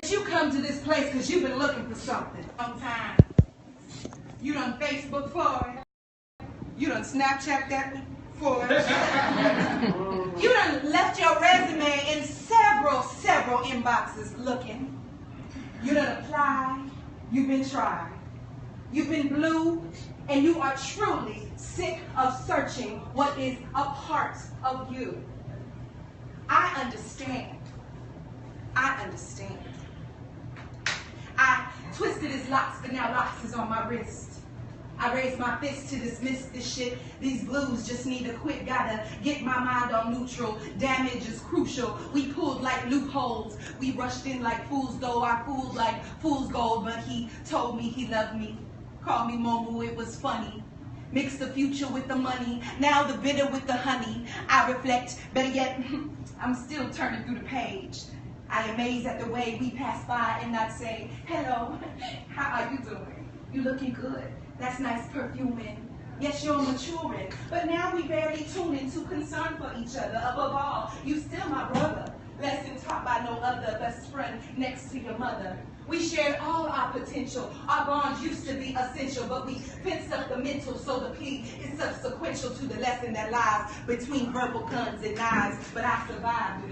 that you come to this place because you've been looking for something. Long time. You done Facebook for it. You done Snapchat that for it. You done left your resume in several inboxes looking. You done applied. You've been tried. You've been blue, and you are truly sick of searching what is a part of you. I understand. I understand. I twisted his locks, but now locks is on my wrist. I raised my fist to dismiss this shit. These blues just need to quit. Gotta get my mind on neutral. Damage is crucial. We pulled like loopholes. We rushed in like fools, though I fooled like fool's gold. But he told me he loved me. Called me Momu, it was funny. Mix the future with the money. Now the bitter with the honey. I reflect, better yet, I'm still turning through the page. I amaze at the way we pass by and not say, hello, how are you doing? You looking good. That's nice perfuming. Yes, you're maturing. But now we barely tune into concern for each other. Above all, you still my brother. Lesson taught by no other, best friend next to your mother. We shared all our potential. Our bonds used to be essential, but we fenced up the mental, so the plea is subsequential to the lesson that lies between verbal guns and knives. But I survived,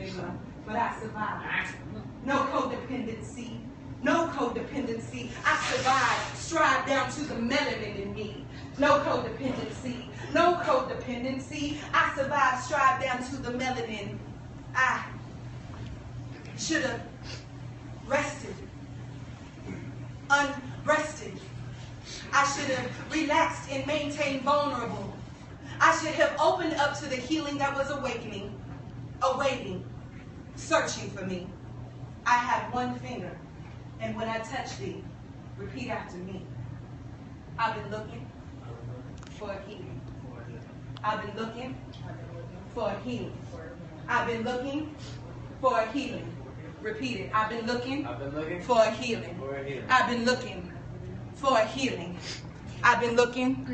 but I survived. No codependency. No codependency. I survived, strive down to the melanin in me. No codependency. No codependency. I survived, strive down to the melanin. I should have rested, unrested. I should have relaxed and maintained vulnerable. I should have opened up to the healing that was awakening, awaiting, searching for me. I had one finger. And when I touch thee, repeat after me. I've been looking for a healing. I've been looking for a healing. I've been looking for a healing. Repeat it. I've been looking for a healing. I've been looking for a healing. I've been looking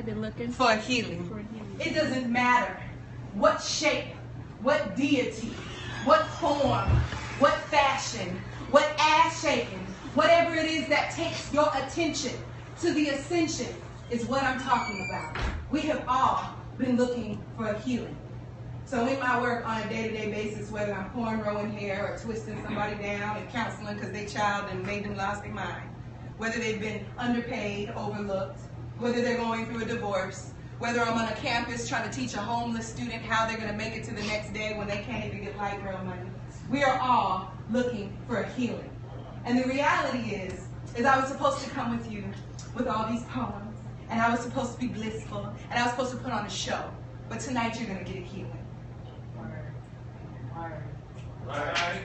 for a healing. It doesn't matter what shape, what deity, what form, what fashion, what ass shaking. Whatever it is that takes your attention to the ascension is what I'm talking about. We have all been looking for a healing. So in my work on a day-to-day basis, whether I'm cornrowing hair or twisting somebody down and counseling because they child and made them lost their mind, whether they've been underpaid, overlooked, whether they're going through a divorce, whether I'm on a campus trying to teach a homeless student how they're going to make it to the next day when they can't even get light rail money, we are all looking for a healing. And the reality is I was supposed to come with you with all these poems, and I was supposed to be blissful, and I was supposed to put on a show. But tonight you're going to get a healing. Right.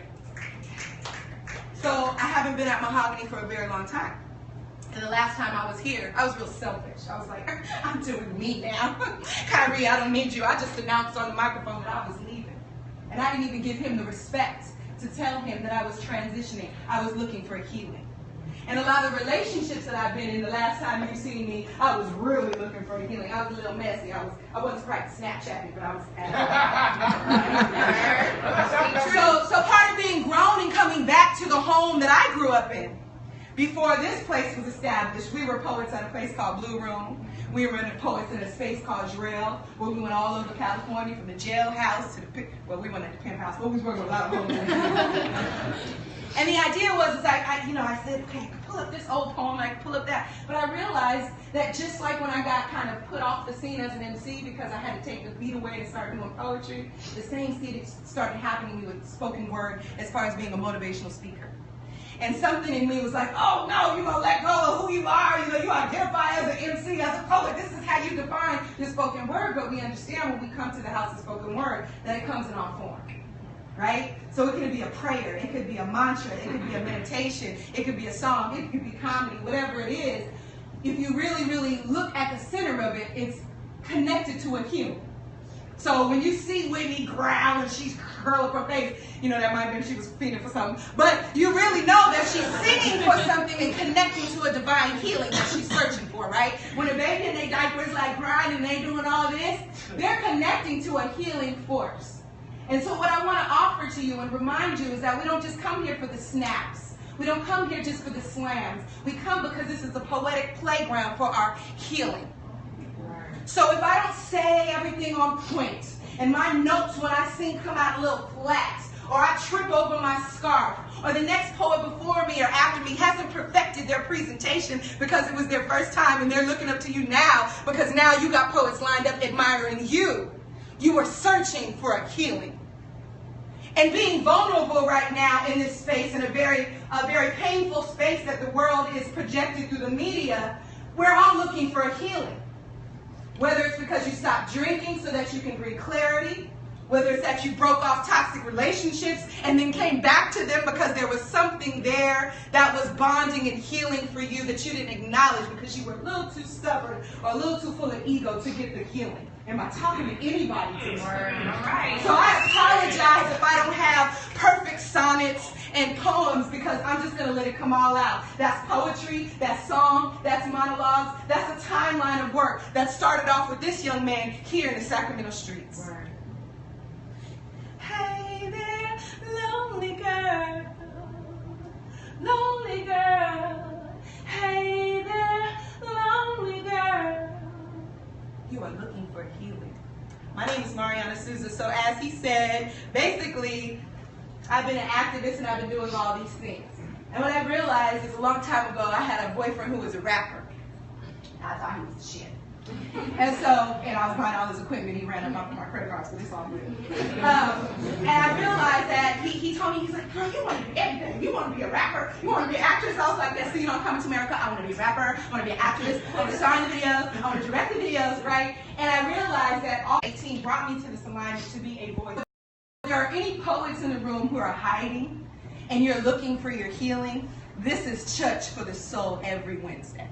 So I haven't been at Mahogany for a very long time. And the last time I was here, I was real selfish. I was like, I'm doing me now. Kyrie, I don't need you. I just announced on the microphone that I was leaving. And I didn't even give him the respect to tell him that I was transitioning. I was looking for a healing. And a lot of relationships that I've been in the last time you've seen me, I was really looking for a healing. I was a little messy. I wasn't quite Snapchatting, but I was so part of being grown and coming back to the home that I grew up in. Before this place was established, we were poets at a place called Blue Room. We were poets in a space called Drell, where we went all over California, from the jailhouse to the, well, we went at the penthouse, but we was working with a lot of homeless. And the idea was, I said, okay, I can pull up this old poem, I can pull up that. But I realized that just like when I got kind of put off the scene as an MC because I had to take the beat away and start doing poetry, the same thing started happening with spoken word as far as being a motivational speaker. And something in me was like, oh no, you're going to let go of who you are. You identify as an MC, as a poet. This is how you define your spoken word. But we understand when we come to the house of spoken word that it comes in all form. Right? So it could be a prayer. It could be a mantra. It could be a meditation. It could be a song. It could be comedy. Whatever it is, if you really, really look at the center of it, it's connected to a human. So when you see Whitney growl and she's curl up her face, that might mean she was feeding for something. But you really know that she's singing for something and connecting to a divine healing that she's searching for, right? When a baby in their diaper is like crying and they doing all this, they're connecting to a healing force. And so what I want to offer to you and remind you is that we don't just come here for the snaps. We don't come here just for the slams. We come because this is a poetic playground for our healing. So if I don't say everything on point, and my notes when I sing come out a little flat, or I trip over my scarf, or the next poet before me or after me hasn't perfected their presentation because it was their first time and they're looking up to you now because now you got poets lined up admiring you. You are searching for a healing. And being vulnerable right now in this space, in a very painful space that the world is projected through the media, we're all looking for a healing. Whether it's because you stopped drinking so that you can breathe clarity, whether it's that you broke off toxic relationships and then came back to them because there was something there that was bonding and healing for you that you didn't acknowledge because you were a little too stubborn or a little too full of ego to get the healing. Am I talking to anybody today? Right. So I apologize if I don't have perfect sonnets and poems because I'm just going to let it come all out. That's poetry, that's song, that's monologues, that's a timeline of work that started off with this young man here in the Sacramento streets. Right. Hey there, lonely girl, hey there, lonely girl. You are looking for healing. My name is Mariana Souza. So as he said, basically, I've been an activist and I've been doing all these things. And what I realized is a long time ago, I had a boyfriend who was a rapper. I thought he was the shit. And I was buying all his equipment. He ran up off my credit cards, but it's all good. And I realized that he told me, he's like, girl, you want to be everything. You want to be a rapper. You want to be an actress. I was like, that. So, I'm coming to America. I want to be a rapper. I want to be an actress. I want to star in the videos. I want to direct the videos, right? And I realized that all 18 brought me to this alignment to be a voice. If there are any poets in the room who are hiding and you're looking for your healing, this is Church for the Soul every Wednesday.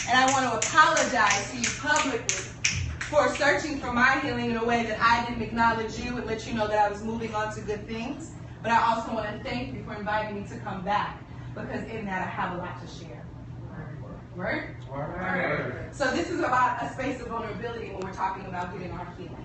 And I want to apologize to you publicly for searching for my healing in a way that I didn't acknowledge you and let you know that I was moving on to good things. But I also want to thank you for inviting me to come back because in that I have a lot to share. Word? Word. So this is about a space of vulnerability when we're talking about getting our healing.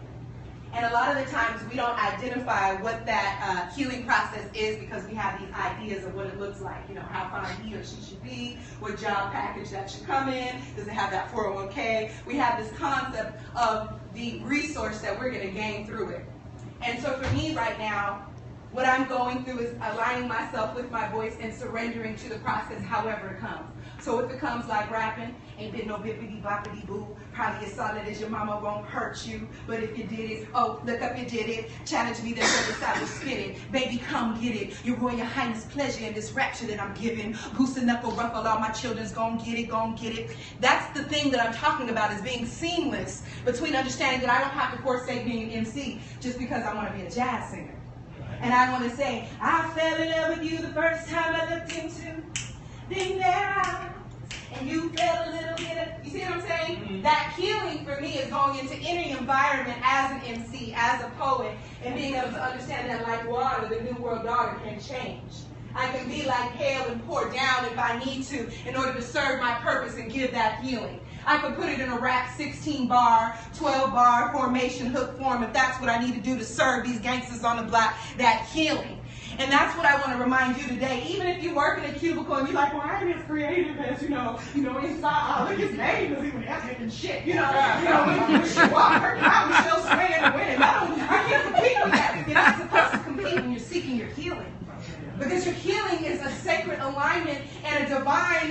And a lot of the times we don't identify what that healing process is because we have these ideas of what it looks like. How fine he or she should be, what job package that should come in, does it have that 401k? We have this concept of the resource that we're going to gain through it. And so for me right now, what I'm going through is aligning myself with my voice and surrendering to the process however it comes. So if it comes like rapping, ain't been no bippity boppity boo, probably as solid as your mama won't hurt you. But if you did it, oh, look up, you did it. Challenge me, then the side will spit it. Baby, come get it. Your Royal Highness pleasure in this rapture that I'm giving. Goose and knuckle ruffle, all my children's gon' get it, gon' get it. That's the thing that I'm talking about, is being seamless between understanding that I don't have to forsake being an MC just because I want to be a jazz singer. And I want to say, I fell in love with you the first time I looked into their eyes. And you felt a little bit of, you see what I'm saying? Mm-hmm. That healing for me is going into any environment as an MC, as a poet, and being able to understand that like water, the new world order can change. I can be like hail and pour down if I need to in order to serve my purpose and give that healing. I could put it in a rap 16-bar, 12-bar formation hook form if that's what I need to do to serve these gangsters on the block, that healing. And that's what I want to remind you today. Even if you work in a cubicle and you're like, well, I ain't as creative as, inside. Look, his name is even epic and shit. When she walk her crowd, she'll swing and win. I can't compete with that. You're not supposed to compete when you're seeking your healing. Because your healing is a sacred alignment and a divine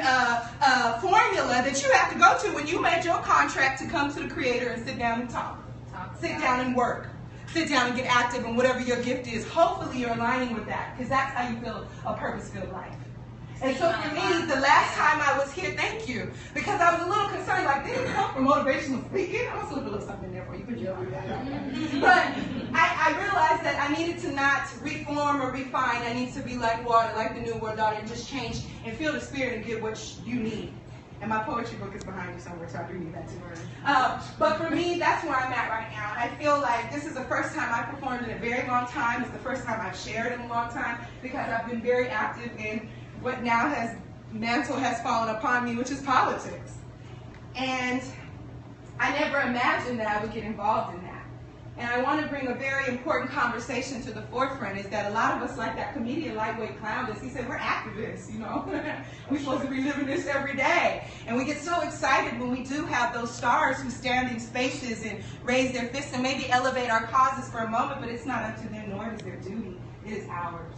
formula that you have to go to when you made your contract to come to the Creator and sit down and talk. Sit down and work. Sit down and get active in whatever your gift is. Hopefully you're aligning with that, because that's how you feel a purpose-filled life. And so for me, the last time I was here, thank you, because I was a little concerned, like, they didn't come for motivational speaking. I must have a little something there for you. But I realized that I needed to not reform or refine. I need to be like water, like the new world order, and just change and feel the spirit and get what you need. And my poetry book is behind you somewhere, so I do need that too. But for me, that's where I'm at right now. I feel like this is the first time I performed in a very long time. It's the first time I've shared in a long time because I've been very active in what now mantle has fallen upon me, which is politics. And I never imagined that I would get involved in that. And I want to bring a very important conversation to the forefront, is that a lot of us, like that comedian Lightweight Clown does, he said, we're activists, you know. We're supposed to be living this every day. And we get so excited when we do have those stars who stand in spaces and raise their fists and maybe elevate our causes for a moment, but it's not up to them, nor is their duty. It is ours.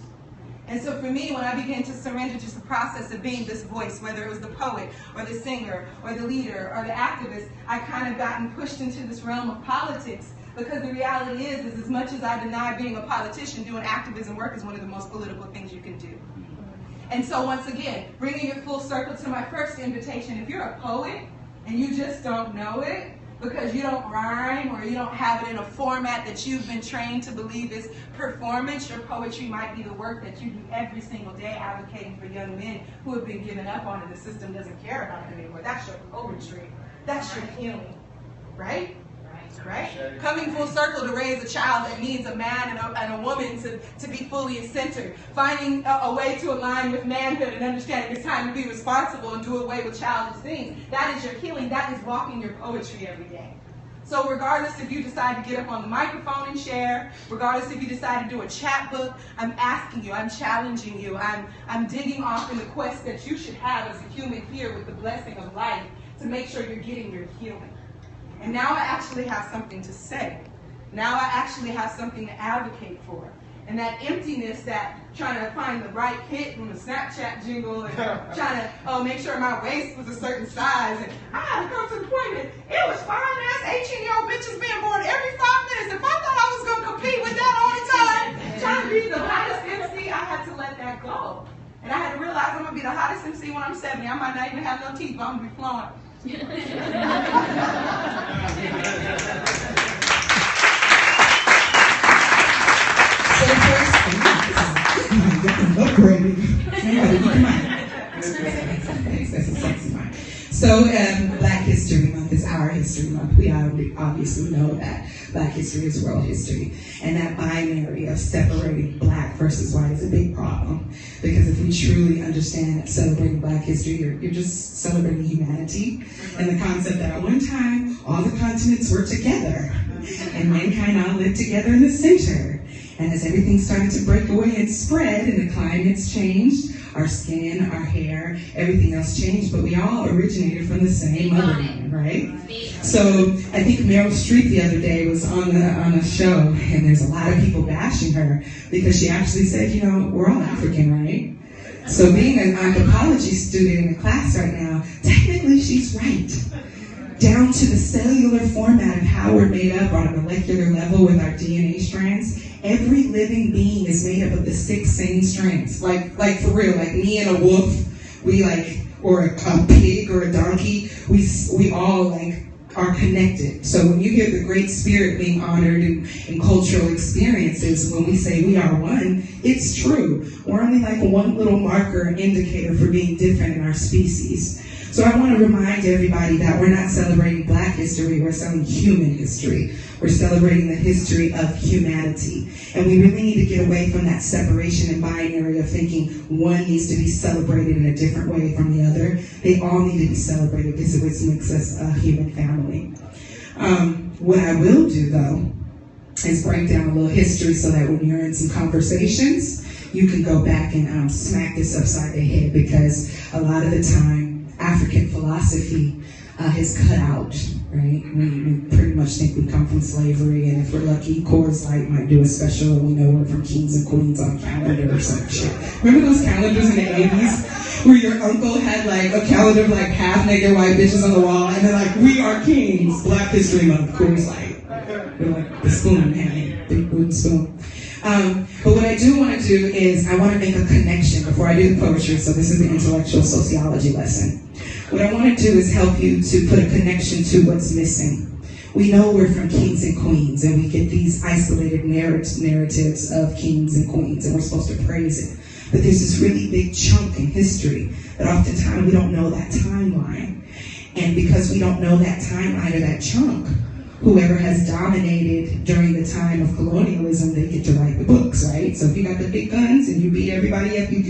And so for me, when I began to surrender just the process of being this voice, whether it was the poet or the singer or the leader or the activist, I kind of gotten pushed into this realm of politics. Because the reality is as much as I deny being a politician, doing activism work is one of the most political things you can do. And so once again, bringing it full circle to my first invitation, if you're a poet and you just don't know it, because you don't rhyme or you don't have it in a format that you've been trained to believe is performance, your poetry might be the work that you do every single day advocating for young men who have been given up on and the system doesn't care about them anymore. That's your poetry. That's your healing. Right? Right? Coming full circle to raise a child that needs a man and a woman to be fully centered. Finding a way to align with manhood and understanding it's time to be responsible and do away with childish things. That is your healing. That is walking your poetry every day. So regardless if you decide to get up on the microphone and share, regardless if you decide to do a chat book, I'm asking you, I'm challenging you, I'm digging off in the quest that you should have as a human here with the blessing of life to make sure you're getting your healing. And now I actually have something to say. Now I actually have something to advocate for. And that emptiness, that trying to find the right hit from the Snapchat jingle and trying to make sure my waist was a certain size. And I had to come to the point that it was fine-ass 18-year-old bitches being born every 5 minutes. If I thought I was going to compete with that all the time, trying to be the hottest MC, I had to let that go. And I had to realize I'm going to be the hottest MC when I'm 70. I might not even have no teeth, but I'm going to be flowing. So Black History Month is our history month. We obviously know that Black history is world history. And that binary of separating Black versus white is a big problem. Because if we truly understand celebrating Black history, you're just celebrating humanity. And the concept that at one time, all the continents were together. And mankind all lived together in the center. And as everything started to break away and spread, and the climates changed, our skin, our hair, everything else changed, but we all originated from the same motherland, right? So I think Meryl Streep the other day was on a show, and there's a lot of people bashing her because she actually said, you know, we're all African, right? So being an anthropology student in a class right now, technically she's right. Down to the cellular format of how we're made up on a molecular level with our DNA strands, every living being is made up of the 6 same strands. Like for real, like me and a wolf, or a pig or a donkey, we all are connected. So when you hear the Great Spirit being honored in cultural experiences, when we say we are one, it's true. We're only like one little marker and indicator for being different in our species. So I want to remind everybody that we're not celebrating Black history, we're celebrating human history. We're celebrating the history of humanity. And we really need to get away from that separation and binary of thinking one needs to be celebrated in a different way from the other. They all need to be celebrated because it makes us a human family. What I will do, though, is break down a little history so that when you're in some conversations, you can go back and smack this upside the head, because a lot of the time, African philosophy is cut out, right? We pretty much think we come from slavery, and if we're lucky, Coors Light might do a special, and we know we're from kings and queens on calendar or some shit. Remember those calendars in the 80s where your uncle had a calendar of half-naked white bitches on the wall, and they're like, we are kings, Black History Month, Coors Light. They're like the spoon, hey, big wooden spoon. But what I do want to do is I want to make a connection before I do the poetry, so this is the intellectual sociology lesson. What I want to do is help you to put a connection to what's missing. We know we're from kings and queens, and we get these isolated narratives of kings and queens, and we're supposed to praise it. But there's this really big chunk in history that oftentimes we don't know that timeline. And because we don't know that timeline or that chunk, whoever has dominated during the time of colonialism, they get to write the books, right? So if you got the big guns and you beat everybody up, you